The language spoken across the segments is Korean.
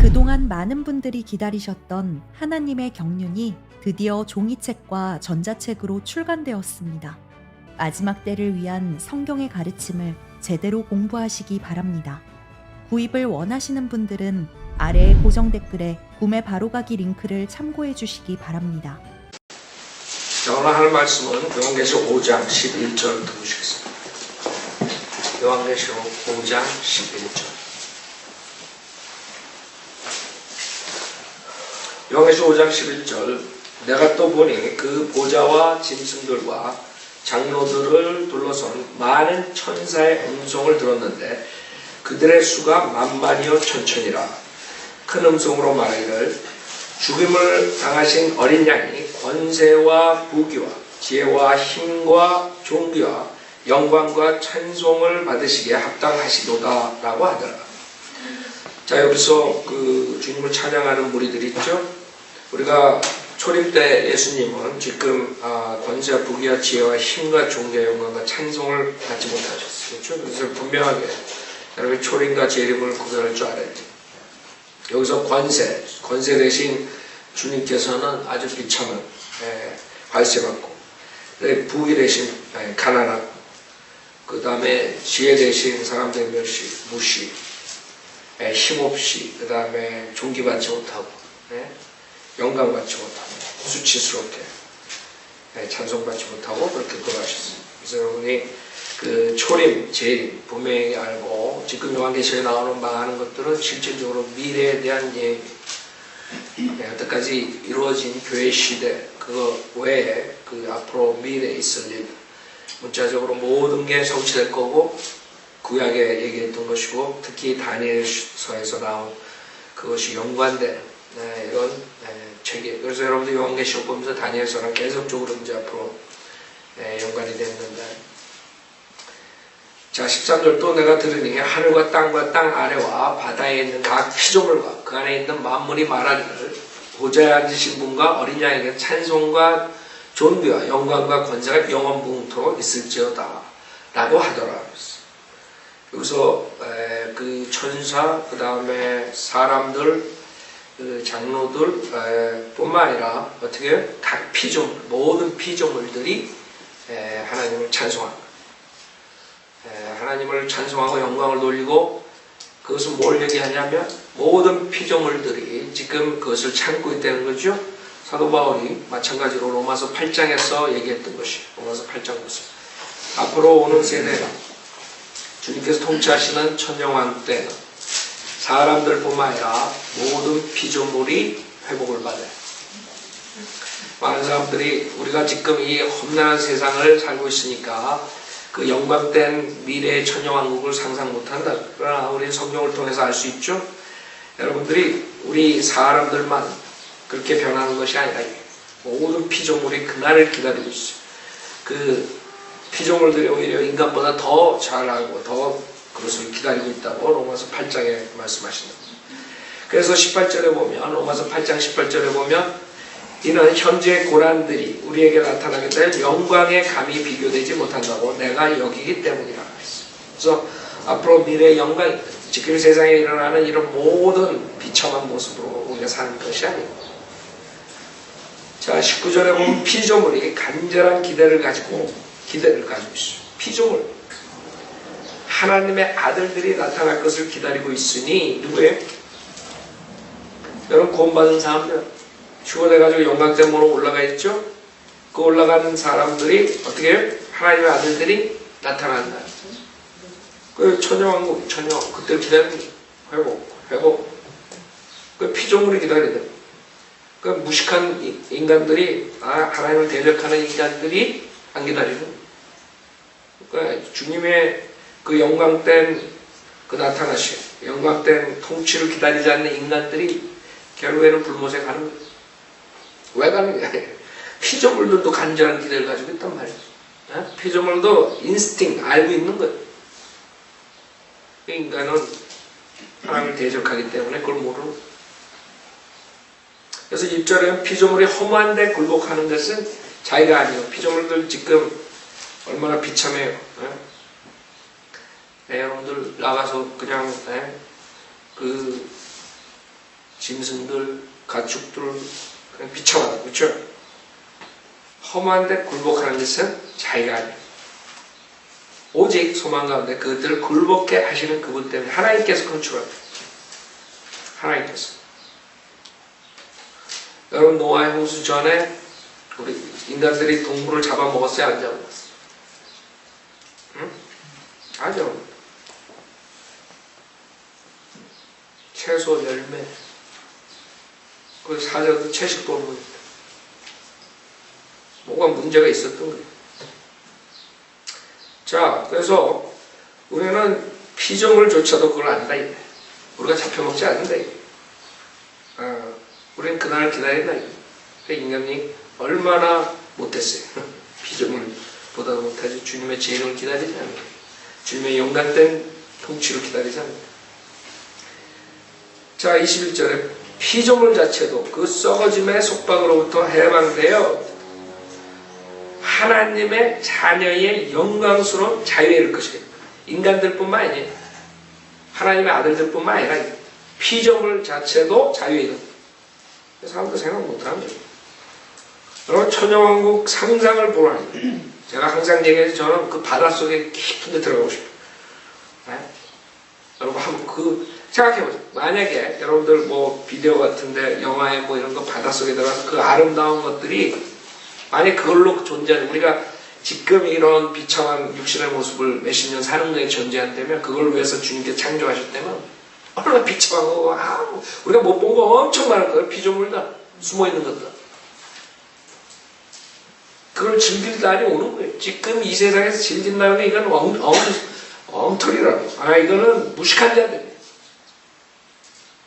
그동안 많은 분들이 기다리셨던 하나님의 경륜이 드디어 종이책과 전자책으로 출간되었습니다. 마지막 때를 위한 성경의 가르침을 제대로 공부하시기 바랍니다. 구입을 원하시는 분들은 아래의 고정 댓글에 구매 바로가기 링크를 참고해 주시기 바랍니다. 자, 오늘 할 말씀은 요한계시록 5장 11절 들으시겠습니다. 요한계시록 5장 11절. 요한계시록 5장 11절. 내가 또 보니 그 보좌와 짐승들과 장로들을 둘러선 많은 천사의 음성을 들었는데 그들의 수가 만만이요 천천이라. 큰 음성으로 말하기를 죽임을 당하신 어린 양이 권세와 부귀와 지혜와 힘과 존귀와 영광과 찬송을 받으시기에 합당하시도다 라고 하더라. 자, 여기서 그 주님을 찬양하는 무리들이 있죠. 우리가 초림 때 예수님은 지금 권세와 부귀와 지혜와 힘과 존귀와 영광과 찬송을 받지 못하셨어요. 그렇죠? 그래서 분명하게 여러분 초림과 재림을 구별할 줄 알아야 돼요. 여기서 권세 대신 주님께서는 아주 비참한 발세받고, 부귀 대신 가난하고, 그 다음에 지혜 대신 사람들 무시, 힘없이, 그 다음에 존귀받지 못하고, 영광받지 못하고, 수치스럽게 찬송받지 못하고 그렇게 돌아가셨어요. 그래서 여러분이 그 초림, 재림 분명히 알고, 지금 요한계시록에 나오는 많은 것들은 실질적으로 미래에 대한 얘기, 여태까지 이루어진 교회 시대, 그거 외에 그 앞으로 미래에 있을 일, 문자적으로 모든 게 성취될 거고, 구약에 얘기했던 것이고, 특히 다니엘서에서 나온 그것이 연관된 이런 책이에요. 그래서 여러분들 요한계시록 보면서 다니엘서랑 계속적으로 이제 앞으로 연관이 됐는데, 자, 13절. 또 내가 들으니 하늘과 땅과 땅 아래와 바다에 있는 각 피조물과 그 안에 있는 만물이 말하기를 보좌에 앉으신 분과 어린 양에게 찬송과 존귀와 영광과 권세가 영원무궁토록 있을지어다 라고 하더라. 여기서 그 천사, 그 다음에 사람들, 그 장로들 뿐만 아니라 어떻게 각 피조물, 모든 피조물들이 하나님을 찬송합니다. 하나님을 찬송하고 영광을 돌리고, 그것은 뭘 얘기하냐면 모든 피조물들이 지금 그것을 참고 있다는 거죠. 사도 바울이 마찬가지로 로마서 8장에서 얘기했던 것이, 로마서 8장 보세요. 앞으로 오는 세대가 주님께서 통치하시는 천영왕 때는 사람들뿐만 아니라 모든 피조물이 회복을 받아요. 많은 사람들이 우리가 지금 이 험난한 세상을 살고 있으니까 그 영광된 미래의 천영왕국을 상상 못한다. 그러나 우리 성경을 통해서 알 수 있죠. 여러분들이 우리 사람들만 그렇게 변하는 것이 아니라 모든 피조물이 그날을 기다리고 있어요. 그 피조물들이 오히려 인간보다 더 잘하고 더 그것을 기다리고 있다고 로마서 8장에 말씀하신다. 그래서 18절에 보면, 로마서 8장 18절에 보면, 이는 현재 고난들이 우리에게 나타나게 될 영광에 감히 비교되지 못한다고 내가 여기기 때문이라 했어요. 그래서 앞으로 미래의 영광이 지금 세상에 일어나는 이런 모든 비참한 모습으로 우리가 사는 것이 아니고, 자, 19절에 보면 피조물이 간절한 기대를 가지고 있어요. 피조물, 하나님의 아들들이 나타날 것을 기다리고 있으니, 누구예요? 여러분, 구원받은 사람들, 죽어내가지고 영광tem으로 올라가 있죠? 그 올라가는 사람들이 어떻게 해요? 하나님의 아들들이 나타난다. 그 천여왕국, 그때 기다리는 회복. 그 피조물이 기다려야 돼. 그 무식한 인간들이, 하나님을 대적하는 인간들이 안 기다리는. 그러니까 주님의 그 영광된 그 나타나심, 영광된 통치를 기다리지 않는 인간들이 결국에는 불못에 가는 거예요. 왜 가는 거야? 피조물들도 간절한 기대를 가지고 있단 말이에요. 피조물도 인스팅, 알고 있는 거예요. 인간은 하나님을 대적하기 때문에 그걸 모르는 거예요. 그래서 1절에 피조물이 허무한데 굴복하는 것은 자기가 아니에요. 피조물들 지금 얼마나 비참해요. 여러분들 나가서 그냥 그 짐승들, 가축들 그냥 비참하다. 그렇죠? 험한데 굴복하는 것은 자기가 아니에요. 오직 소망 가운데 그들을 굴복해 하시는 그분 때문에 하나님께서 건축합니다. 하나님께서. 여러분 노아의 홍수 전에 우리 인간들이 동물을 잡아먹었어요? 안 잡아먹었어요? 응? 안 잡아먹었어요. 채소, 열매 그 사자도 채식동물입니다. 뭐가 문제가 있었던 거예요. 자, 그래서 우리는 피조물조차도 그걸 안다. 우리가 잡혀먹지 않는다. 우리는 그날을 기다린다. 인간이 얼마나 못했어요. 피조물보다도 못하지. 주님의 재능을 기다리지 않는다. 주님의 용감된 통치를 기다리지 않는다. 자, 21절에 피조물 자체도 그 썩어짐의 속박으로부터 해방되어 하나님의 자녀의 영광스러운 자유에 이를 것이다. 인간들뿐만 아니에요. 하나님의 아들들뿐만 아니라 피조물 자체도 자유에 이른다. 사람들 생각 못하는 거예요. 여러분 천년왕국 상상을 보라니. 제가 항상 얘기해서 저는 그 바닷속에 깊은 데 들어가고 싶어요. 네? 여러분 한번 생각해보세요. 만약에 여러분들 뭐 비디오 같은데 영화에 뭐 이런 거 바닷속에 들어가서 그 아름다운 것들이 만약 그걸로 존재하는 우리가 지금 이런 비참한 육신의 모습을 몇십 년 사는 거에 존재한다면 그걸 위해서 주님께 창조하셨다면 얼마나 비참한 거고 우리가 못 본 거 엄청 많을 거예요. 피조물들 숨어있는 것들 그걸 즐길 날이 오는 거예요. 지금 이 세상에서 즐긴다는 게 이건 엉터리라고. 이거는 무식한 자들이에요.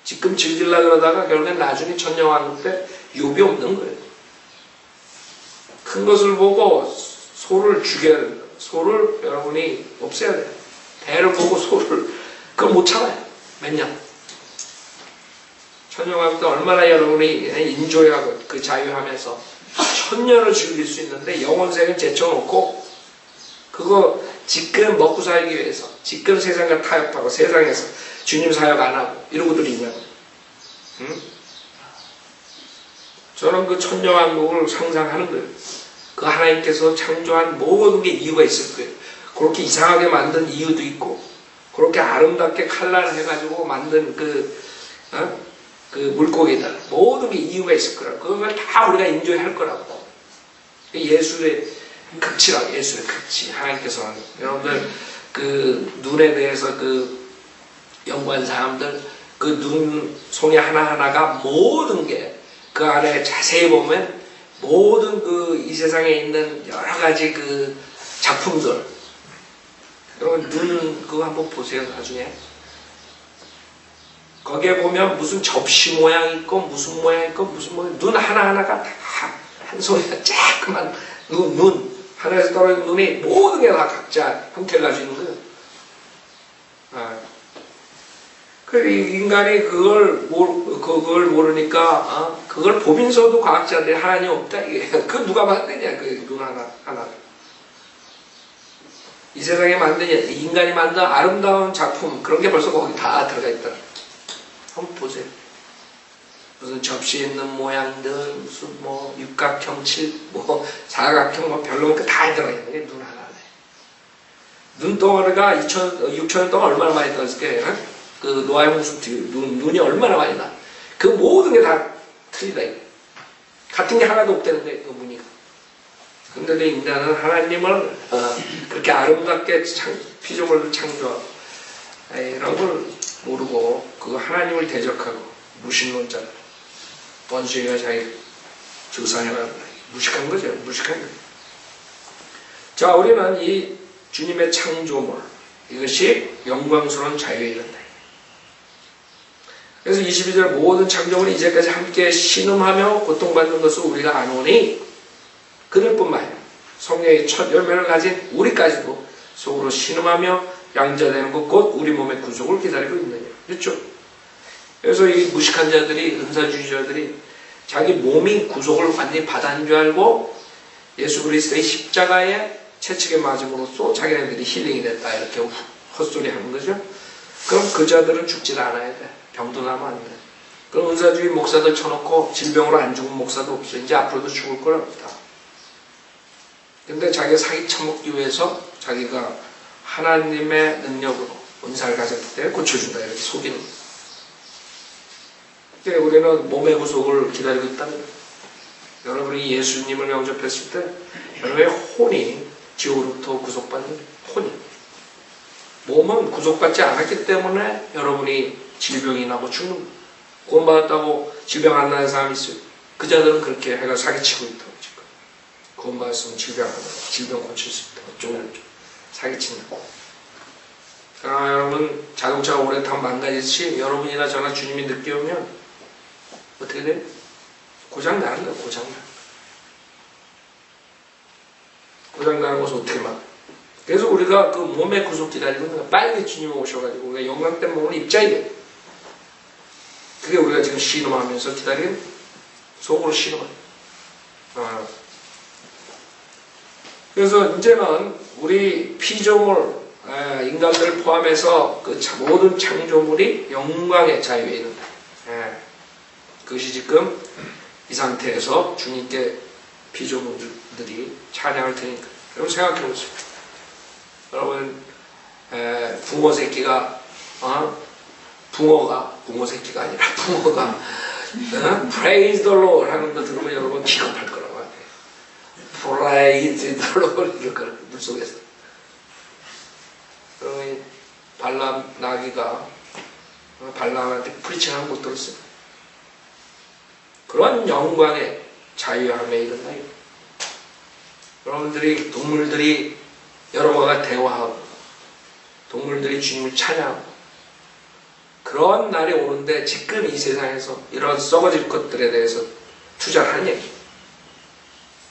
지금 즐기려고 그러다가 결국엔 나중에 천년왕국 때 유업이 없는 거예요. 큰 것을 보고 소를 죽여야 된다. 소를 여러분이 없애야 돼요. 배를 보고 소를 그걸 못 참아요. 몇 년. 천년왕국 때 얼마나 여러분이 인조하고 그 자유하면서 천년을 즐길 수 있는데 영원생을 제쳐놓고 그거 지금 먹고 살기 위해서 지금 세상과 타협하고 세상에서 주님 사역 안 하고 이러고들 있냐고. 응? 저는 그 천년왕국을 상상하는 거예요. 그 하나님께서 창조한 모든 게 이유가 있을 거예요. 그렇게 이상하게 만든 이유도 있고 그렇게 아름답게 칼날 해가지고 만든 그 물고기들 모든 게 이유가 있을 거라고. 그걸 다 우리가 인조할 거라고. 예수의 극치라고. 예수의 극치. 하나님께서 하는. 여러분들 그 눈에 대해서 그 연구한 사람들 그 눈 송이 하나하나가 모든 게 그 안에 자세히 보면 모든 그 이 세상에 있는 여러 가지 그 작품들 여러분 눈 그거 한번 보세요. 나중에 거기에 보면 무슨 접시 모양 있고 무슨 모양 있고 무슨 모양 눈 하나하나가 다 한 송이가 쬐끄만 눈 하늘에서 떨어진 눈이 모든 게 다 각자 형태를 가지고 있는 거예요. 그 인간이 그걸 모르니까 그걸 보면서도 과학자들이 하나님 없다 이게 그 누가 만드냐 그 눈 하나 이 세상에 만드냐 인간이 만든 아름다운 작품 그런 게 벌써 거기 다 들어가 있더라. 한번 보세요. 무슨 접시에 있는 모양들 무슨 뭐 육각형 뭐 사각형 뭐 별로 다 들어가 있는 게 눈 하나네. 눈덩어리가 6,000년 동안 얼마나 많이 들었을까? 그 노아의 홍수 뒤에 눈이 얼마나 많이 나. 그 모든 게 다 틀리다. 같은 게 하나도 없다는 거예요. 그 무늬가. 근데 인간은 하나님을 그렇게 아름답게 피조물을 창조하고 이런 걸 모르고 그 하나님을 대적하고 무신론자들 원수가 자기 조상이라는 무식한 거죠. 무식한 거예요. 자, 우리는 이 주님의 창조물 이것이 영광스러운 자유에 이른다. 그래서 22절 모든 창조물이 이제까지 함께 신음하며 고통받는 것을 우리가 아노니 그들뿐만 아니라 성령의 첫 열매를 가진 우리까지도 속으로 신음하며 양자되는 것 곧 우리 몸의 구속을 기다리고 있느냐. 그렇죠? 그래서 이 무식한 자들이 은사주의자들이 자기 몸이 구속을 완전히 받은 줄 알고 예수 그리스도의 십자가에 채찍에 맞음으로써 자기네들이 힐링이 됐다 이렇게 헛소리 하는 거죠. 그럼 그 자들은 죽지 않아야 돼. 병도 나면 안 돼. 그럼 은사주의 목사들 쳐놓고 질병으로 안 죽은 목사도 없어. 이제 앞으로도 죽을 거랍니다. 근데 자기가 사기 쳐먹기 위해서 자기가 하나님의 능력으로 은사를 가졌기 때문에 고쳐준다 이렇게 속이는 거예요. 그러니까 우리는 몸의 구속을 기다리고 있다는 거예요. 여러분이 예수님을 영접했을 때 여러분의 혼이 지옥으로부터 구속받는 혼이. 몸은 구속받지 않았기 때문에 여러분이 질병이 나고 죽는 거예요. 구원받았다고 질병 안 나는 사람이 있어요. 그 자들은 그렇게 해가 사기치고 있다고 지금. 구원받았으면 질병 안 나요. 질병 고칠 수 있다고. 어쩌고 사기친다고. 그러나 여러분 자동차가 오래 타면 망가지듯이 여러분이나 저나 주님이 늦게 오면 어떻게 돼요? 고장 나는 거예요. 고장 나. 고장 나는 것을 어떻게 막. 그래서 우리가 그 몸의 구속 기다리는 거야. 빨리 주님이 오셔가지고 우리가 영광된 몸을 입자야 돼. 그게 우리가 지금 신음하면서 기다리는 속으로 신음하는. 그래서 이제는 우리 피조물 인간들을 포함해서 그 모든 창조물이 영광의 자유에 있는다. 그것이 지금 이 상태에서 주님께 피조물들이 찬양을 드리니까. 여러분 생각해보세요. 여러분 붕어 새끼가 붕어 새끼가 아니라 붕어가 Praise the Lord 하는 거 들으면 여러분 기겁할 거라고 하네요. Praise the Lord 이럴 거라고 물속에서. 그러면 발람 나귀가 발람한테 프리칭하는 거 들었어요. 그런 영광의 자유함에 이른다. 여러분들이 동물들이 여러분과 대화하고 동물들이 주님을 찬양하고 그런 날이 오는데 지금 이 세상에서 이런 썩어질 것들에 대해서 투자를 하는 얘기.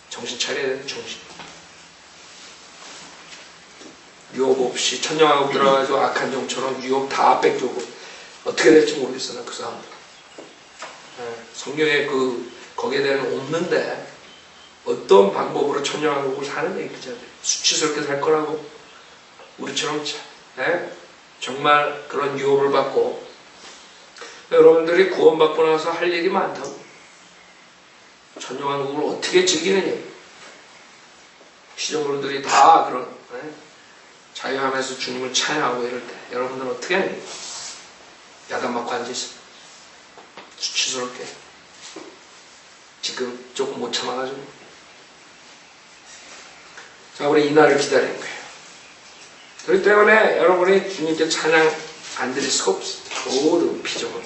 정신 차려야 되는 정신. 유혹 없이 천정하고 들어가서 악한 종처럼 유혹 다 뺏기고 어떻게 될지 모르겠어. 나 그 사람들. 성경에 거기에 대한 없는데 어떤 방법으로 천정하고 사는 얘기 그자들. 수치스럽게 살 거라고 우리처럼 정말 그런 유혹을 받고 여러분들이 구원받고 나서 할 일이 많다고. 천년왕국을 어떻게 즐기느냐. 피조물들이 다 그런 자유하면서 주님을 찬양하고 이럴 때 여러분들은 어떻게 하니? 야단 맞고 앉아있어. 수치스럽게. 지금 조금 못 참아가지고. 자, 우리 이날을 기다리는 거예요. 그렇기 때문에 여러분이 주님께 찬양 안 드릴 수가 없어요. 모든 피조물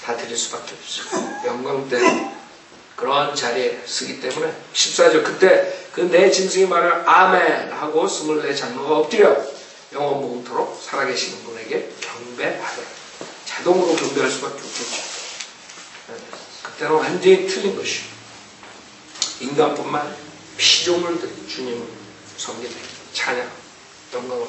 다 드릴 수밖에 없어요. 영광된 그런 자리에 쓰기 때문에 14절 그때 그 내 짐승이 말을 아멘 하고 24 장로가 엎드려 영원 무궁토록 살아계시는 분에게 경배하더라. 자동으로 경배할 수밖에 없겠죠. 그때는 완전히 틀린 것이요. 인간뿐만 아니라 피조물들이 주님을 섬기는 찬양 영광을.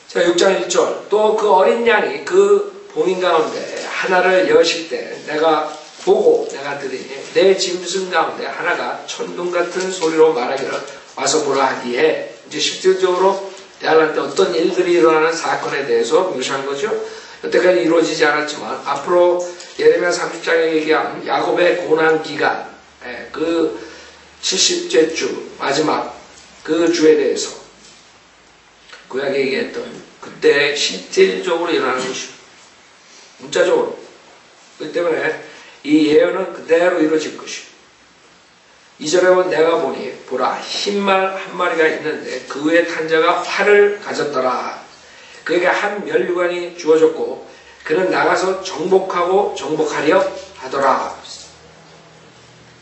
자, 6장 1절 또 그 어린 양이 그 봉인 가운데 하나를 여실 때 내가 보고 내가 들으니 내 짐승 가운데 하나가 천둥 같은 소리로 말하기를 와서 보라 하기에 이제 실질적으로 대할한테 어떤 일들이 일어나는 사건에 대해서 묘사한 거죠. 여태까지 이루어지지 않았지만 앞으로 예레미야 30장에 얘기한 야곱의 고난 기간 그 70째 주 마지막 그 주에 대해서 구약에 얘기했던 그때 실질적으로 일어나는 것이죠. 문자적으로. 그렇기 때문에 이 예언은 그대로 이루어질 것이요. 2절에 보면 내가 보니 보라 흰말 한 마리가 있는데 그 위에 탄 자가 활을 가졌더라. 그에게 한 면류관이 주어졌고 그는 나가서 정복하고 정복하려 하더라.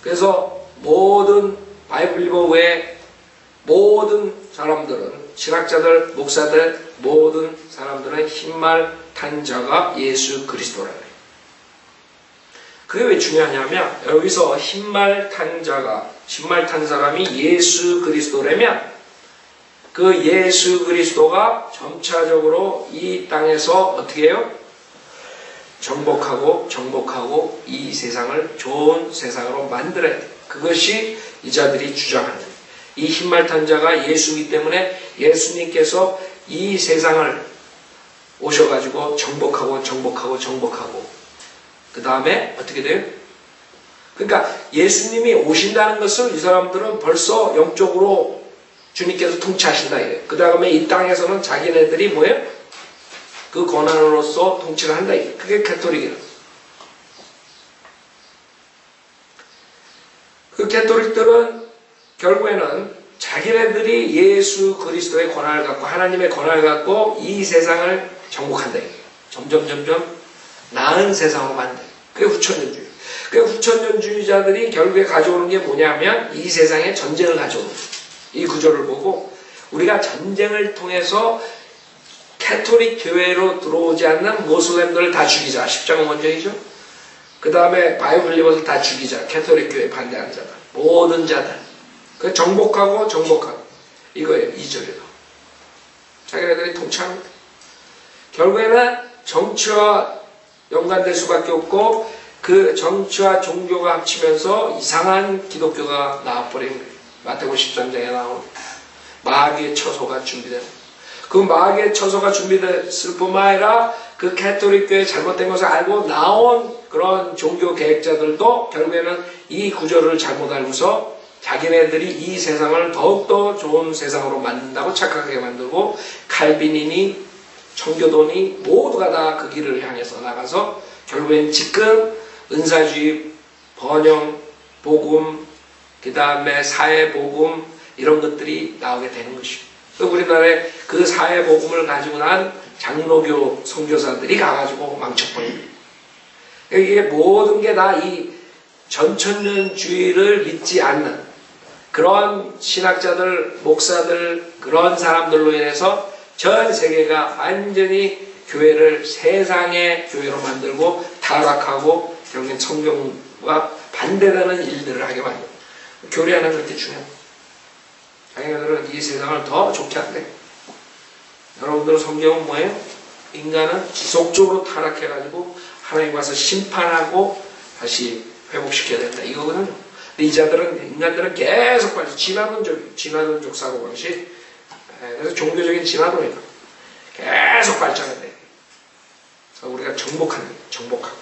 그래서 모든 바이블 리버 외에 모든 사람들은 신학자들, 목사들 모든 사람들은 흰말 탄 자가 예수 그리스도라. 그게 왜 중요하냐면 여기서 흰말 탄 자가 흰말 탄 사람이 예수 그리스도라면 그 예수 그리스도가 점차적으로 이 땅에서 어떻게 해요? 정복하고 이 세상을 좋은 세상으로 만들어야 돼. 그것이 이 자들이 주장하는 이 흰말 탄 자가 예수이기 때문에 예수님께서 이 세상을 오셔가지고 정복하고 그 다음에 어떻게 돼요? 그러니까 예수님이 오신다는 것을 이 사람들은 벌써 영적으로 주님께서 통치하신다 이래요. 그 다음에 이 땅에서는 자기네들이 뭐예요? 그 권한으로서 통치를 한다 이래요. 그게 가톨릭이에요. 그 가톨릭들은 결국에는 자기네들이 예수 그리스도의 권한을 갖고 하나님의 권한을 갖고 이 세상을 정복한다 이래요. 점점 나은 세상으로 만든다. 그게 후천년주의. 그 후천년주의자들이 결국에 가져오는 게 뭐냐면 이 세상에 전쟁을 가져오는 거예요. 이 구조를 보고 우리가 전쟁을 통해서 캐톨릭 교회로 들어오지 않는 모슬렘들을 다 죽이자. 십자가 원정이죠. 그 다음에 바이블리버를 다 죽이자. 캐톨릭 교회 반대하는 자들. 모든 자들. 그 정복하고 이거예요. 2절에도. 자기네들이 통치하는 거예요. 결국에는 정치와 연관될 수밖에 없고 그 정치와 종교가 합치면서 이상한 기독교가 나와버린 거예요. 마태복음 13장에 나오는 마귀의 처소가 준비된 그 마귀의 처소가 준비됐을 뿐만 아니라 그 캐톨릭 교회 잘못된 것을 알고 나온 그런 종교 계획자들도 결국에는 이 구조를 잘못 알고서 자기네들이 이 세상을 더욱더 좋은 세상으로 만든다고 착각하게 만들고 칼빈이니 청교도니 모두가 다 그 길을 향해서 나가서 결국엔 지금 은사주의, 번영, 복음, 그 다음에 사회복음 이런 것들이 나오게 되는 것이죠. 우리나라에 그 사회복음을 가지고 난 장로교 선교사들이 가가지고 망쳐버립니다. 이게 모든 게 다 이 전천년주의를 믿지 않는 그런 신학자들, 목사들, 그런 사람들로 인해서 전 세계가 완전히 교회를 세상의 교회로 만들고 타락하고 결국엔 성경과 반대되는 일들을 하게 만들고 교리하는 그렇게 중요합니다. 자기네들은 이 세상을 더 좋게 한대. 여러분들 성경은 뭐예요? 인간은 지속적으로 타락해가지고 하나님 와서 심판하고 다시 회복시켜야 된다. 이거거든요. 근데 인간들은 계속 빠져. 진화론적 사고방식. 그래서 종교적인 진화론이다. 계속 발전해야 돼. 우리가 정복하는 거예요.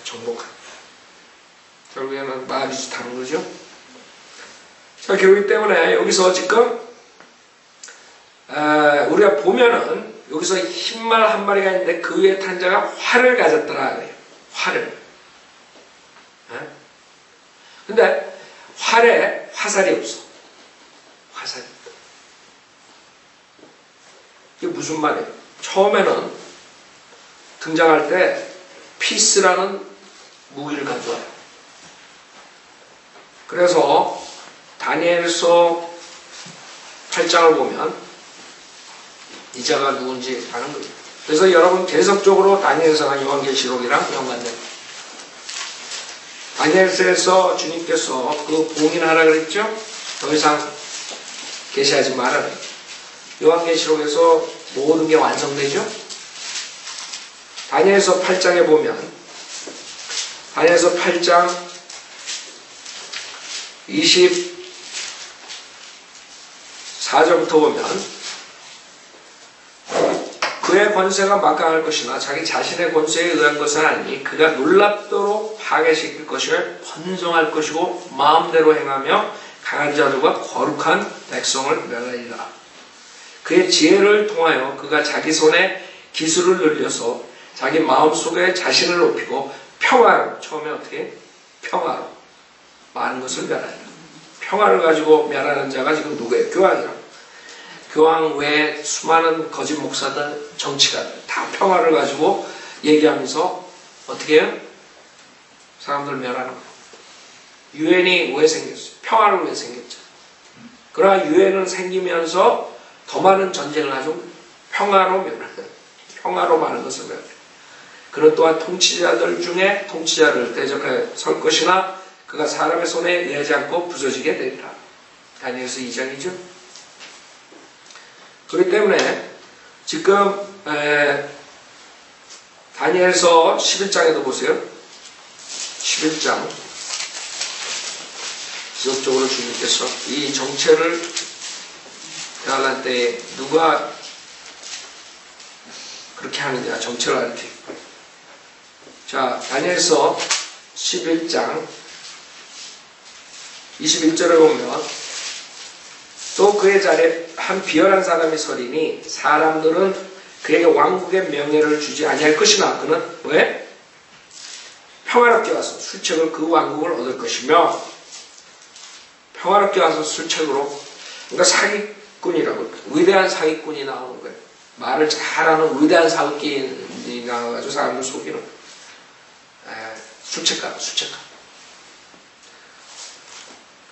정복하는. 결국에는 마귀 짓하는 거죠. 자, 그렇기 때문에 여기서 지금 우리가 보면은 여기서 흰말 한 마리가 있는데 그 위에 탄 자가 활을 가졌더라 그래요. 활을. 근데 활에 화살이 없어. 화살이 없다. 이게 무슨 말이에요? 처음에는 등장할 때 피스라는 무기를 가져와요. 그래서 다니엘서 8장을 보면 이 자가 누군지 아는 거예요. 그래서 여러분 계속적으로 다니엘서나 요한계시록이랑 연관됩니다. 다니엘서에서 주님께서 그 봉인하라 그랬죠? 더 이상 계시하지 말아라. 요한계시록에서 모든 게 완성되죠? 다니엘서 8장에 보면 다니엘서 8장 24절부터 보면 그의 권세가 막강할 것이나 자기 자신의 권세에 의한 것은 아니니 그가 놀랍도록 파괴시킬 것을 번성할 것이고 마음대로 행하며 강한 자들과 거룩한 백성을 멸하리라. 그의 지혜를 통하여 그가 자기 손에 기술을 늘려서 자기 마음속에 자신을 높이고 평화로 처음에 어떻게? 평화로 많은 것을 멸하리라. 평화를 가지고 멸하는 자가 지금 누구예요? 교황이라. 교황 외에 수많은 거짓 목사들, 정치가들 다 평화를 가지고 얘기하면서 어떻게 해요? 사람들 멸하는 거예요. 유엔이 왜 생겼어요? 평화를 왜 생겼죠? 그러나 유엔은 생기면서 더 많은 전쟁을 하죠. 평화로 멸하는 거예요. 평화로 많은 것을 멸하는 거예요. 그는 또한 통치자들 중에 통치자를 대적해 설 것이나 그가 사람의 손에 의하지 않고 부서지게 되리라. 다니엘서 2장이죠. 그렇기 때문에 지금 다니엘서 11장에도 보세요. 11장 지속적으로 주님께서 이 정체를 대할 때에 누가 그렇게 하느냐 정체를 알게. 자, 다니엘서 11장 21절에 보면 또 그의 자리에 한 비열한 사람이 서리니 사람들은 그에게 왕국의 명예를 주지 아니할 것이나 그는 왜? 평화롭게 와서 술책을 그 왕국을 얻을 것이며 평화롭게 와서 술책으로 그러니까 사기꾼이라고 위대한 사기꾼이 나오는 거예요. 말을 잘하는 위대한 사기꾼이 나와가지고 사람들 속이는 술책가.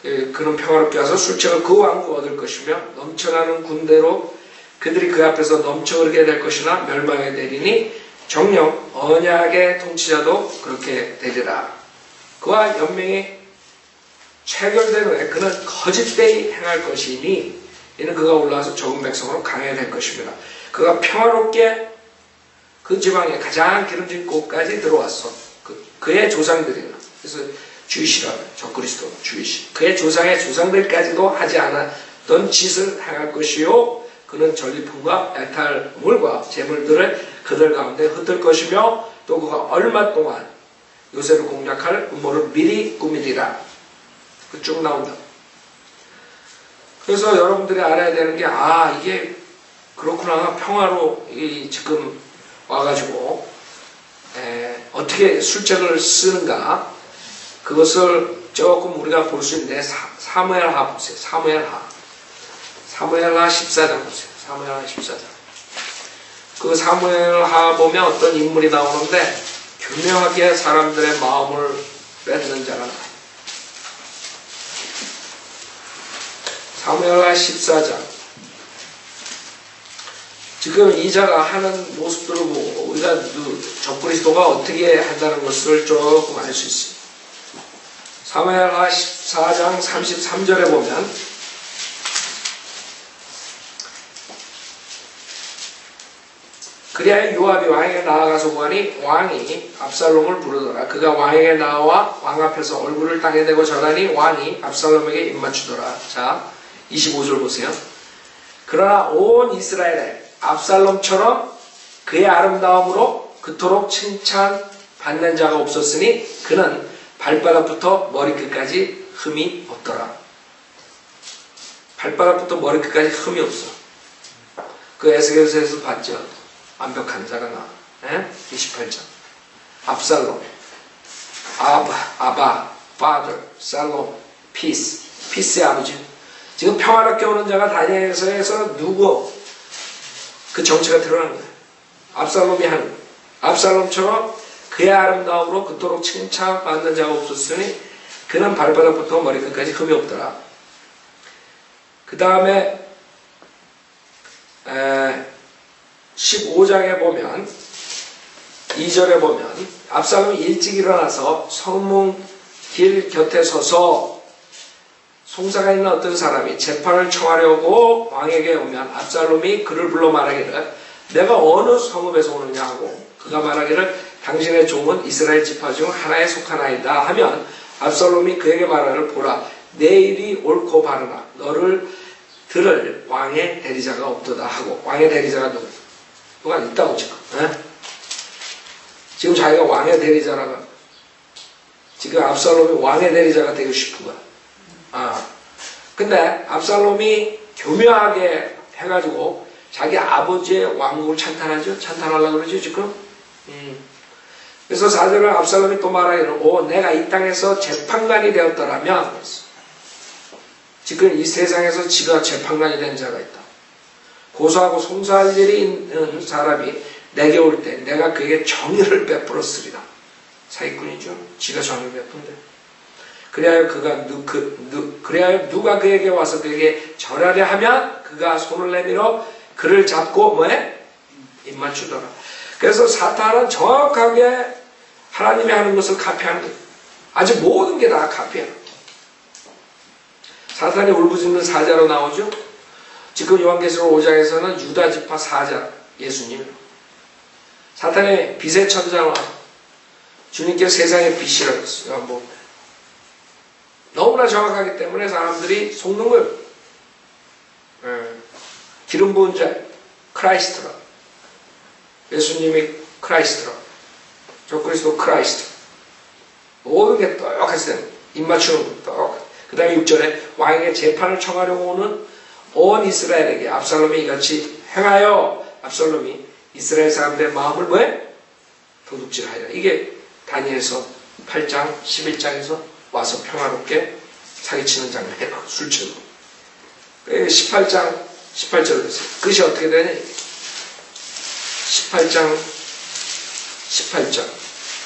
그는 평화롭게 와서 술책을 그 왕국 얻을 것이며 넘쳐나는 군대로 그들이 그 앞에서 넘쳐 흐르게 될 것이나 멸망에 되리니 정녕 언약의 통치자도 그렇게 되리라. 그와 연맹이 체결된 후에 그는 거짓되이 행할 것이니 이는 그가 올라와서 적은 백성으로 강해야 될 것입니다. 그가 평화롭게 그 지방에 가장 기름진 곳까지 들어왔어. 그의 조상들이나 그래서 주이시라고 적그리스도 주이시 그의 조상의 조상들까지도 하지 않았던 짓을 행할 것이요 그는 전리품과 애탈물과 재물들을 그들 가운데 흩을 것이며 또 그가 얼마 동안 요새를 공략할 음모를 미리 꾸미리라. 쭉 나온다. 그래서 여러분들이 알아야 되는 게 이게 그렇구나. 평화로 지금 와가지고 어떻게 술책을 쓰는가 그것을 조금 우리가 볼 수 있는데 사무엘하 보세요. 사무엘하 14장 보세요. 사무엘하 14장. 그 사무엘하 보면 어떤 인물이 나오는데 교묘하게 사람들의 마음을 뺏는 자가 나와요. 사무엘하 14장. 지금 이 자가 하는 모습들을 보고 우리가 적그리스도가 어떻게 한다는 것을 조금 알 수 있습니다. 사무엘하 14장 33절에 보면 그리하여 요압이 왕에게 나아가서 보니 왕이 압살롬을 부르더라. 그가 왕에게 나와 왕 앞에서 얼굴을 땅에 대고 절하니 왕이 압살롬에게 입맞추더라. 자 25절 보세요. 그러나 온 이스라엘에 압살롬처럼 그의 아름다움으로 그토록 칭찬받는 자가 없었으니 그는 발바닥부터 머리끝까지 흠이 없더라. 발바닥부터 머리끝까지 흠이 없어. 그 에스겔서에서 봤죠. 완벽한 자가 나. 28장. 압살롬. 아바, father, 살롬, peace. peace의 아버지. 지금 평화롭게 오는 자가 다니엘서에서 누구? 그 정체가 드러난 거예요. 압살롬이 하는 거예요. 압살롬처럼 그의 아름다움으로 그토록 칭찬받는 자가 없었으니 그는 발바닥부터 머리끝까지 흠이 없더라. 그 다음에 15장에 보면 2절에 보면 압살롬이 일찍 일어나서 성문 길 곁에 서서 송사가 있는 어떤 사람이 재판을 청하려고 왕에게 오면 압살롬이 그를 불러 말하기를 내가 어느 성읍에서 오느냐 하고 그가 말하기를 당신의 종은 이스라엘 지파 중 하나에 속하나이다 하면 압살롬이 그에게 말하기를 보라 내 일이 옳고 바르나 너를 들을 왕의 대리자가 없도다 하고 왕의 대리자가 누가 있다고 지금 지금 자기가 왕의 대리자라고 지금 압살롬이 왕의 대리자가 되고 싶은 거야. 근데 압살롬이 교묘하게 해가지고 자기 아버지의 왕국을 찬탄하죠. 찬탄하려고 그러죠 지금. 그래서 4절은 압살롬이 또 말하기를 내가 이 땅에서 재판관이 되었더라면 지금 이 세상에서 지가 재판관이 된 자가 있다. 고소하고 송사할 일이 있는 사람이 내게 올 때 내가 그에게 정의를 베풀었으리라. 사기꾼이죠. 지가 정의를 베푼대. 그리하여 그리하여 누가 그에게 와서 그에게 절하려 하면 그가 손을 내밀어 그를 잡고 입맞추더라. 그래서 사탄은 정확하게 하나님이 하는 것을 카피하는 거예요. 아주 모든 게 다 카피해요. 사탄이 울부짖는 사자로 나오죠. 지금 요한계시록 5장에서는 유다 지파 사자 예수님. 사탄의 빛의 천장화 주님께서 세상의 빛이라고 했어요. 너무나 정확하기 때문에 사람들이 속는 거예요. 기름 부은 자 크라이스트라. 예수님이 크라이스트라. 적그리스도 크라이스트. 모든 게 똑같이 되는 거예요. 입 맞추는 것도. 그 다음에 6절에 왕에게 재판을 청하려고 오는 온 이스라엘에게 압살롬이 이같이 행하여 압살롬이 이스라엘 사람들의 마음을 뭐해? 도둑질하여. 이게 다니엘서 8장 11장에서 와서 평화롭게 사기치는 장면이에요. 술 취는 거. 18장 18절로 됐어요. 그것이 어떻게 되냐? 18장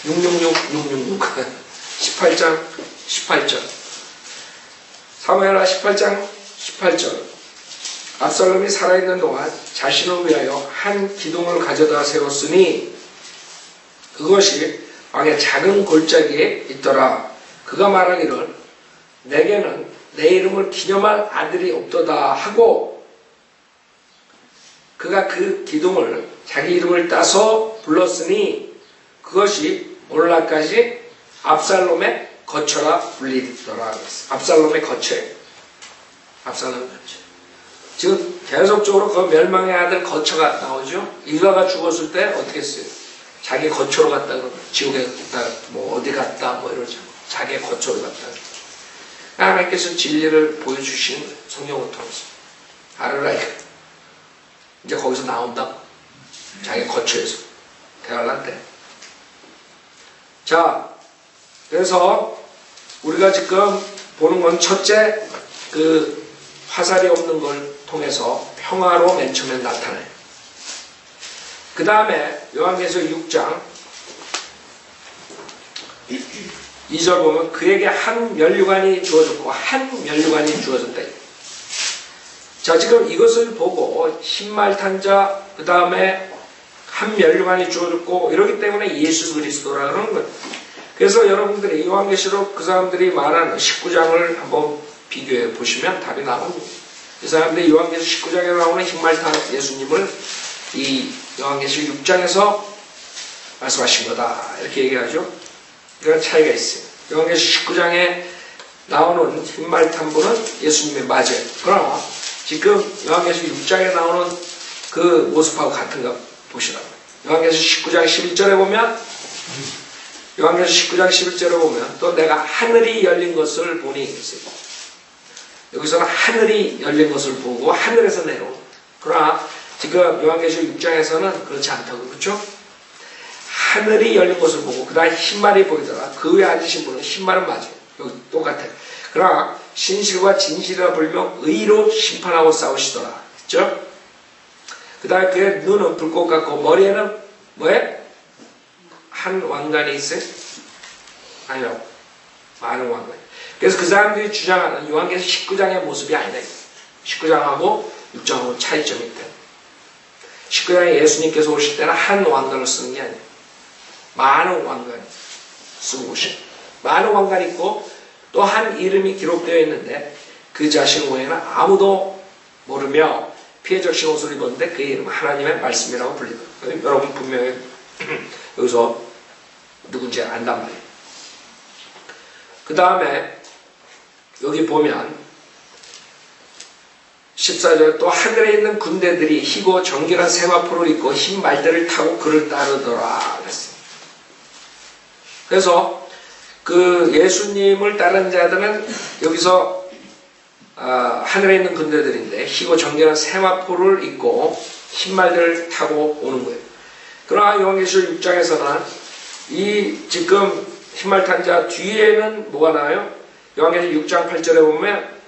666 18장 18절 사무엘하 18장 18절 압살롬이 살아있는 동안 자신을 위하여 한 기둥을 가져다 세웠으니 그것이 왕의 작은 골짜기에 있더라. 그가 말하기를 내게는 내 이름을 기념할 아들이 없도다 하고 그가 그 기둥을 자기 이름을 따서 불렀으니 그것이 오늘날까지 압살롬의 거처라 불리더라. 압살롬의 거처예요. 압살롬의 거처. 지금 계속적으로 그 멸망의 아들 거처가 나오죠. 일가가 죽었을 때 어떻게 했어요? 자기 거처로 갔다 그러면 지옥에 갔다 뭐 어디 갔다 뭐 이러죠. 자기의 거처로 갔다. 하나님께서 진리를 보여주신 성경을 통해서 알으라. 이제 거기서 나온다. 자기 거처에서 대할란 때. 자, 그래서 우리가 지금 보는 건 첫째 그 화살이 없는 걸 통해서 평화로 맨 처음에 나타나요. 그 다음에 요한계시록 6장 2절 보면 그에게 한 면류관이 주어졌고 한 면류관이 주어졌다. 자, 지금 이것을 보고 흰말 탄자 그 다음에 한 면류관이 주어졌고 이러기 때문에 예수 그리스도라 그러는 거예요. 그래서 여러분들이 요한계시록 그 사람들이 말하는 19장을 한번 비교해 보시면 답이 나옵니다. 이 사람들이 요한계시록 19장에 나오는 흰말 탄 예수님을 이 요한계시록 6장에서 말씀하신 거다 이렇게 얘기하죠. 이런 차이가 있어요. 요한계시록 19장에 나오는 흰말 탄 분은 예수님의 맞아요. 그러나 지금 요한계시록 6장에 나오는 그 모습하고 같은가 보시라고. 요한계시록 19장 11절에 보면 요한계시록 19장 11절에 보면 또 내가 하늘이 열린 것을 보니 있어요. 여기서는 하늘이 열린 것을 보고 하늘에서 내려온. 그러나 지금 요한계시록 6장에서는 그렇지 않다고 그렇죠? 하늘이 열린 것을 보고 그 다음에 흰말이 보이더라. 그 위에 앉으신 분은 흰말은 맞아요. 여기 똑같아요. 그러나 신실과 진실이라 불명 의로 심판하고 싸우시더라. 그렇죠? 그 다음에 그의 눈은 불꽃 같고 머리에는 뭐에? 한 왕관이 있어요? 아니라고. 많은 왕관. 그래서 그 사람들이 주장하는 요한계시록 19장의 모습이 아니다. 19장하고 6장하고 차이점이 있다. 19장에 예수님께서 오실 때는 한 왕관을 쓰는 게 아니에요. 많은 왕관 쓰고 오신. 많은 왕관이 있고 또 한 이름이 기록되어 있는데 그 자신 외에는 아무도 모르며 피해 적신 옷을 입었는데 그 이름은 하나님의 말씀이라고 불리더라고요. 여러분 분명히 여기서 누군지 안단 말이에요. 그 다음에 여기 보면 14절 또 하늘에 있는 군대들이 희고 정결한 세마포를 입고 흰 말들을 타고 그를 따르더라 그랬어요. 그래서 그 예수님을 따르는 자들은 여기서 하늘에 있는 군대들인데 희고 정결한 세마포를 입고 흰 말들을 타고 오는 거예요. 그러나 요한계시록 6장에서는 이 지금 흰말 탄 자 뒤에는 뭐가 나와요? 요한계시록 6장 8절에 보면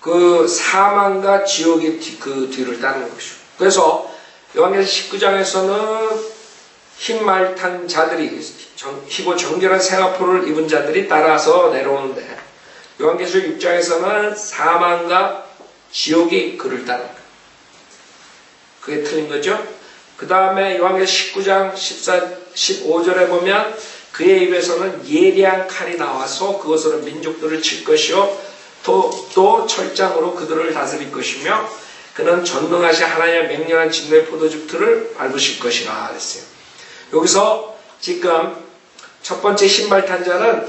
그 사망과 지옥이 그 뒤를 따르는 것이죠. 그래서 요한계시록 19장에서는 흰말 탄 자들이 희고 정결한 세마포를 입은 자들이 따라서 내려오는데 요한계시록 6장에서는 사망과 지옥이 그를 따릅니다. 그게 틀린 거죠. 그 다음에 요한계시록 19장 15절에 보면 그의 입에서는 예리한 칼이 나와서 그것으로 민족들을 칠 것이요 또 철장으로 그들을 다스릴 것이며 그는 전능하신 하나님의 맹렬한 진노의 포도즙 틀을 밟으실 것이라 그랬어요. 여기서 지금 첫 번째 신발 탄 자는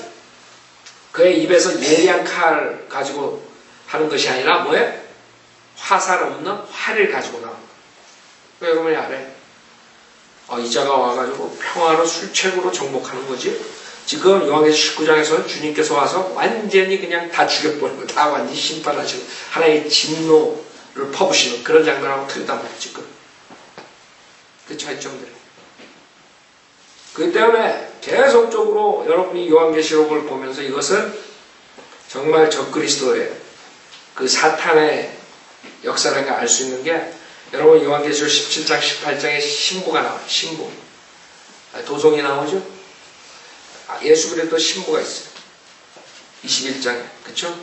그의 입에서 예리한 칼 가지고 하는 것이 아니라 뭐예요? 화살 없는 활을 가지고 나옵니다. 여러분이 알아요? 이 자가 와가지고 평화로 술책으로 정복하는 거지 지금 요한계시록 19장에서는 주님께서 와서 완전히 그냥 다 죽여버리고 다 완전히 심판하시고 하나의 진노를 퍼부시는 그런 장면하고 틀리단 말이에요. 지금 그 차이점들이. 그렇기 때문에 계속적으로 여러분이 요한계시록을 보면서 이것은 정말 적그리스도의 그 사탄의 역사라는 걸 알 수 있는 게 여러분 요한계시록 17장 18장에 신부가 나와요. 신부. 도성이 나오죠. 예수 그리스도 신부가 있어요. 21장에. 그쵸?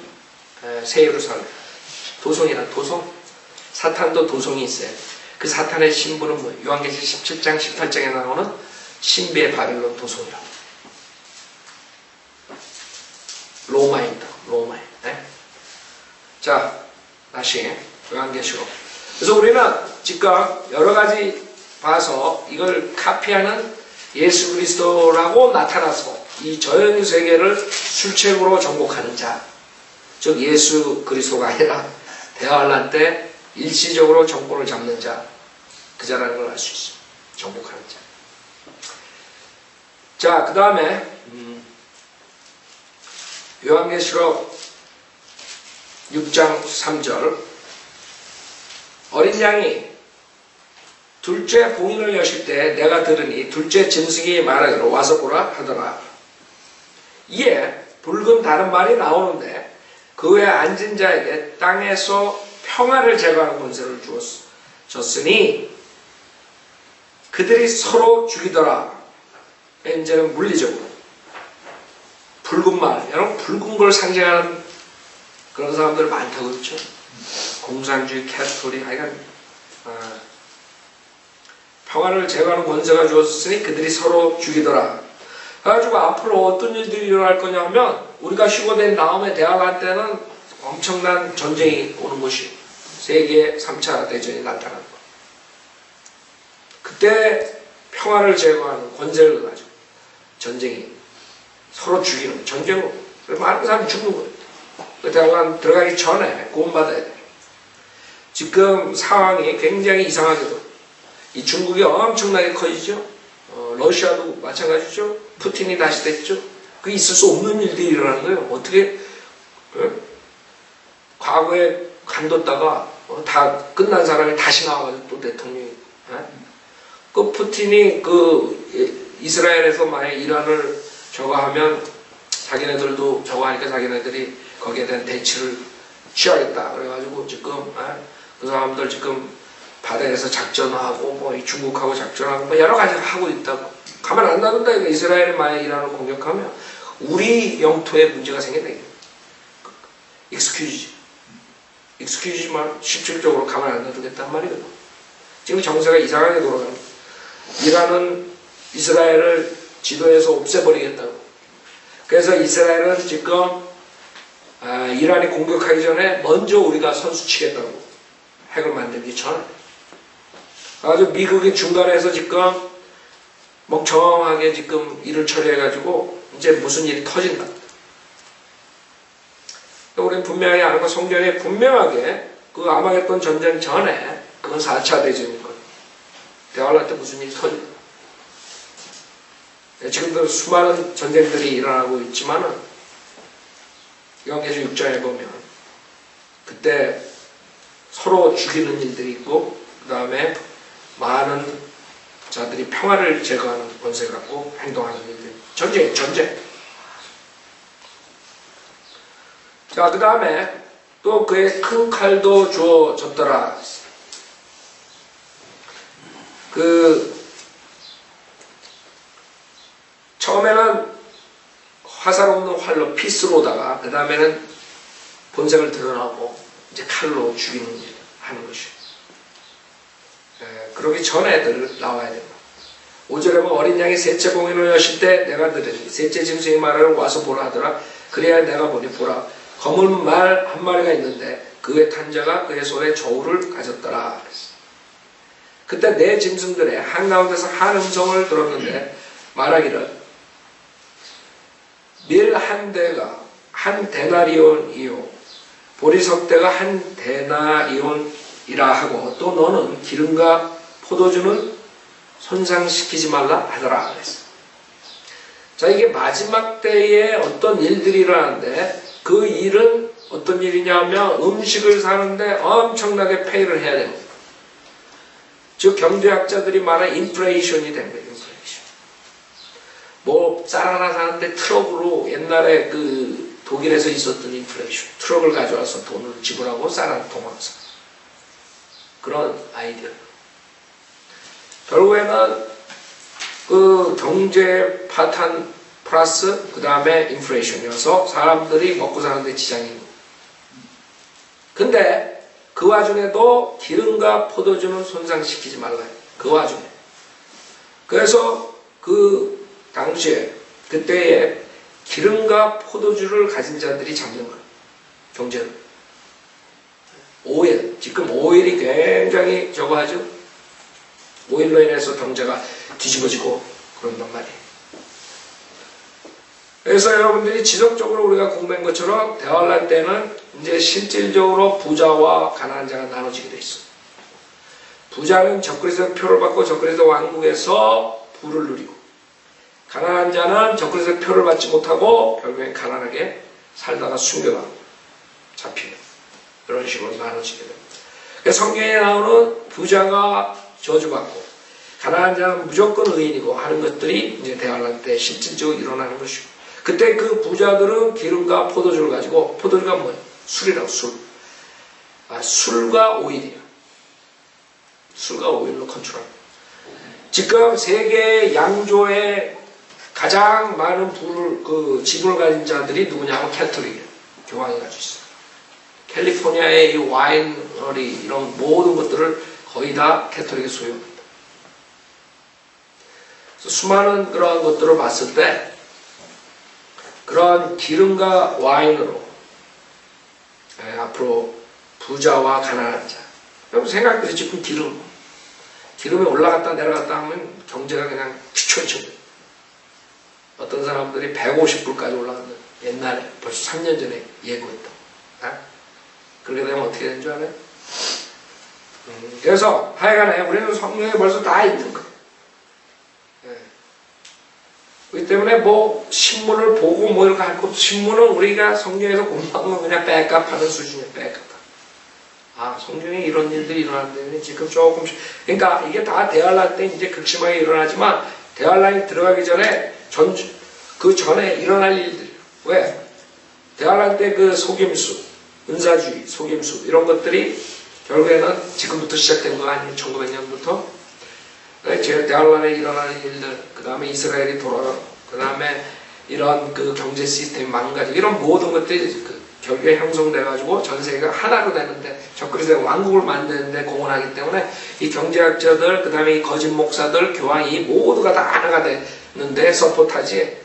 새 예루살렘. 도성이란 도성. 사탄도 도성이 있어요. 그 사탄의 신부는 뭐예요? 요한계시록 17장 18장에 나오는 신비의 바빌론 도성이라고. 로마입니다. 로마에. 네? 자, 다시 요한계시록. 그래서 우리는 즉각 여러 가지 봐서 이걸 카피하는 예수 그리스도라고 나타나서 이 저형 세계를 술책으로 정복하는 자, 즉 예수 그리스도가 아니라 대환란 때 일시적으로 정권을 잡는 자, 그 자라는 걸 알 수 있어요. 정복하는 자. 자, 그 다음에 요한계시록 6장 3절 어린 양이 둘째 봉인을 여실 때 내가 들으니 둘째 짐승이 말하기로 와서 보라 하더라. 이에 붉은 다른 말이 나오는데 그 외에 앉은 자에게 땅에서 평화를 제거하는 권세를 줬으니 그들이 서로 죽이더라. 이제는 물리적으로 붉은 말, 여러분 붉은 걸 상징하는 그런 사람들 많다고 그랬죠. 공산주의, 캐스톨릭, 하여간 평화를 제거하는 권세가 주었으니 그들이 서로 죽이더라. 그래가지고 앞으로 어떤 일들이 일어날 거냐 하면 우리가 휴거된 다음에 대환란 때는 엄청난 전쟁이 오는 것이 세계 3차 대전이 나타나는 거. 그때 평화를 제거하는 권세를 가지고 전쟁이 서로 죽이는 전쟁으로 많은 사람이 죽는 거예요. 대환란 들어가기 전에 구원받아야 돼요. 지금 상황이 굉장히 이상하게도 이 중국이 엄청나게 커지죠. 러시아도 마찬가지죠. 푸틴이 다시 됐죠. 그게 있을 수 없는 일들이 일어나는 거예요. 어떻게 과거에 간뒀다가 다 끝난 사람이 다시 나와가지고 또 대통령이 그 푸틴이 그 이스라엘에서 만약 이란을 저거 하면 자기네들도 저거 하니까 자기네들이 거기에 대한 대치를 취하겠다. 그래가지고 지금 그 사람들 지금 바다에서 작전하고 뭐 중국하고 작전하고 뭐 여러 가지 하고 있다고. 가만 안 놔둔다. 이거 이스라엘이 만약 이란을 공격하면 우리 영토에 문제가 생긴다. 익스큐즈만 실질적으로 가만 안 놔두겠단 말이거든. 지금 정세가 이상하게 돌아가는. 이란은 이스라엘을 지도에서 없애버리겠다고. 그래서 이스라엘은 지금 이란이 공격하기 전에 먼저 우리가 선수 치겠다고. 핵을 만들기 전에. 아주 미국이 중간에서 지금 멍청하게 지금 일을 처리해가지고 이제 무슨 일이 터진다. 우리는 분명히 아는 건 성경에 분명하게 그 아마겟돈 전쟁 전에 그건 4차 대전인 거예요. 대환란 때 무슨 일이 터진다. 지금도 수많은 전쟁들이 일어나고 있지만은 요한계시록 6장에 보면 그때 서로 죽이는 일들이 있고 그 다음에 많은 자들이 평화를 제거하는 권세 갖고 행동하는 일들. 전쟁. 자, 그 다음에 또 그의 큰 칼도 주어졌더라. 처음에는 화살 없는 활로 피스로다가 그 다음에는 본색을 드러나고 이제 칼로 죽이는 일 하는 것이에요. 그러기 전에 나와야 됩니다. 5절에 보면 어린 양이 셋째 봉인을 여실 때 내가 들으니 셋째 짐승이 말하러 와서 보라 하더라. 그래야 내가 보니 보라 검은 말 한 마리가 있는데 그의 탄 자가 그의 손에 저울을 가졌더라. 그때 네 짐승들의 한가운데서 한 음성을 들었는데 말하기를 밀 한 대가 한 데나리온이요 보리석대가 한 데나리온이라 하고 또 너는 기름과 포도주는 손상시키지 말라 하더라. 그랬어. 자, 이게 마지막 때에 어떤 일들이 일어나는데 그 일은 어떤 일이냐면 음식을 사는데 엄청나게 페이를 해야 됩니다. 즉 경제학자들이 말하는 인플레이션이 됩니다. 인플레이션. 뭐 쌀 하나 사는데 트럭으로 옛날에 그 독일에서 있었던 인플레이션. 트럭을 가져와서 돈을 지불하고 쌀 한 통을 사. 그런 아이디어. 결국에는 그 경제 파탄 플러스 그 다음에 인플레이션이어서 사람들이 먹고 사는데 지장이 있는 거예요. 근데 그 와중에도 기름과 포도주는 손상시키지 말라요. 그 와중에. 그래서 그 당시에 그때에 기름과 포도주를 가진 자들이 잡는 거예요. 경제를. 오일. 지금 오일이 굉장히 저거 하죠. 오일로 인해서 경제가 뒤집어지고 그런단 말이에요. 그래서 여러분들이 지속적으로 우리가 공부한 것처럼 대환란 때는 이제 실질적으로 부자와 가난한 자가 나눠지게 돼 있어. 부자는 적그리스도의 표를 받고 적그리스도 왕국에서 부를 누리고, 가난한 자는 적그리스도의 표를 받지 못하고 결국엔 가난하게 살다가 숨겨가고 잡히는 이런 식으로 나눠지게 됩니다. 그래서 성경에 나오는 부자가 저주받고 가난한 자는 무조건 의인이고 하는 것들이 이제 대환란 때 실질적으로 일어나는 것이고, 그때 그 부자들은 기름과 포도주를 가지고, 포도주가 뭐예요? 술이라고, 술. 술과 오일이에요. 술과 오일로 컨트롤합니다. 지금 세계 양조에 가장 많은 지분을 가진 자들이 누구냐면 캐톨릭이에요. 교황이 가지고 있어요. 캘리포니아의 이 와인러리 이런 모든 것들을 거의 다 캐톨릭이 소유합니다. 그래서 수많은 그런 것들을 봤을 때 그런 기름과 와인으로 앞으로 부자와 가난한 자. 여러분 생각해보세요. 지금 기름이 올라갔다 내려갔다 하면 경제가 그냥 휘청휘청. 어떤 사람들이 150불까지 올라갔는데 옛날에 벌써 3년 전에 예고했다. 그렇게 되면 어떻게 되는 줄 알아요? 그래서 하여간에 우리는 성경에 벌써 다 있는 거예요. 그렇기 때문에 뭐 신문을 보고 뭐 이렇게 할 것도, 신문은 우리가 성경에서 공부하면 그냥 백업하는 수준이에요. 백업. 성경에 이런 일들이 일어났는데 지금 조금씩, 그러니까 이게 다 대환란 때 이제 극심하게 일어나지만 대환란이 들어가기 전에 그 전에 일어날 일들. 왜? 대환란 때 그 속임수, 은사주의, 속임수 이런 것들이 결국에는 지금부터 시작된 거 아니에요? 1900년부터. 대환란에 일어나는 일들, 그 다음에 이스라엘이 돌아가고, 그 다음에 이런 그 경제 시스템이 망가지고, 이런 모든 것들이 결국에 형성돼가지고 전 세계가 하나로 되는데, 적그리스도의 왕국을 만드는데 공헌하기 때문에 이 경제학자들, 그 다음에 이 거짓 목사들, 교황이 모두가 다 하나가 되는데 서포트하지.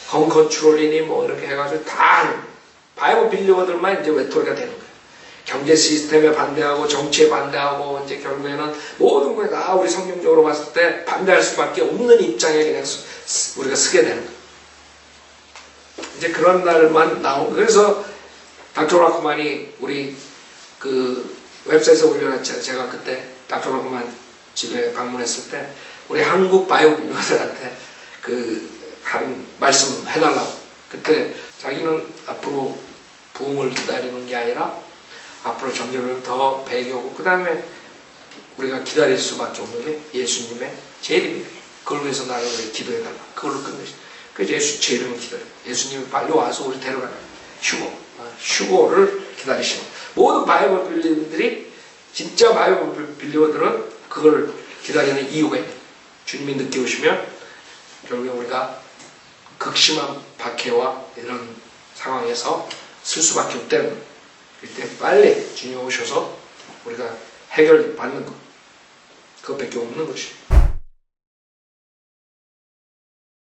건컨트롤이니 뭐 이렇게 해가지고 다 바이블 빌리버들만 이제 외톨이가 되는 거예요. 경제 시스템에 반대하고 정치에 반대하고 이제 결국에는 모든 거에 다 우리 성경적으로 봤을 때 반대할 수밖에 없는 입장에 그냥 우리가 서게 되는 거예요. 이제 그런 날만 나오고, 그래서 닥터 라크만이 우리 그 웹사이트에 올려놨잖아요. 제가 그때 닥터 라크만 집에 방문했을 때 우리 한국 바이오 빌리버들한테 한 말씀 해달라고. 그때 자기는 앞으로 부흥을 기다리는 게 아니라 앞으로 점점 더 배교고, 그 다음에 우리가 기다릴 수밖에 없는 게 예수님의 재림이에요. 그걸 위해서 나를 기도해달라. 그걸로 끝내시. 그래서 예수 재림을 기다려. 예수님이 빨리 와서 우리 데려가라. 휴고를 기다리시는. 모든 바이블 빌리버들이, 진짜 바이블 빌리버들은 그걸 기다리는 이유가 있는. 주님이 늦게 오시면 결국에 우리가 극심한 박해와 이런 상황에서 쓸 수밖에 없다는 거예요. 그때 빨리 주님 오셔서 우리가 해결받는 것, 그것밖에 없는 것이에요.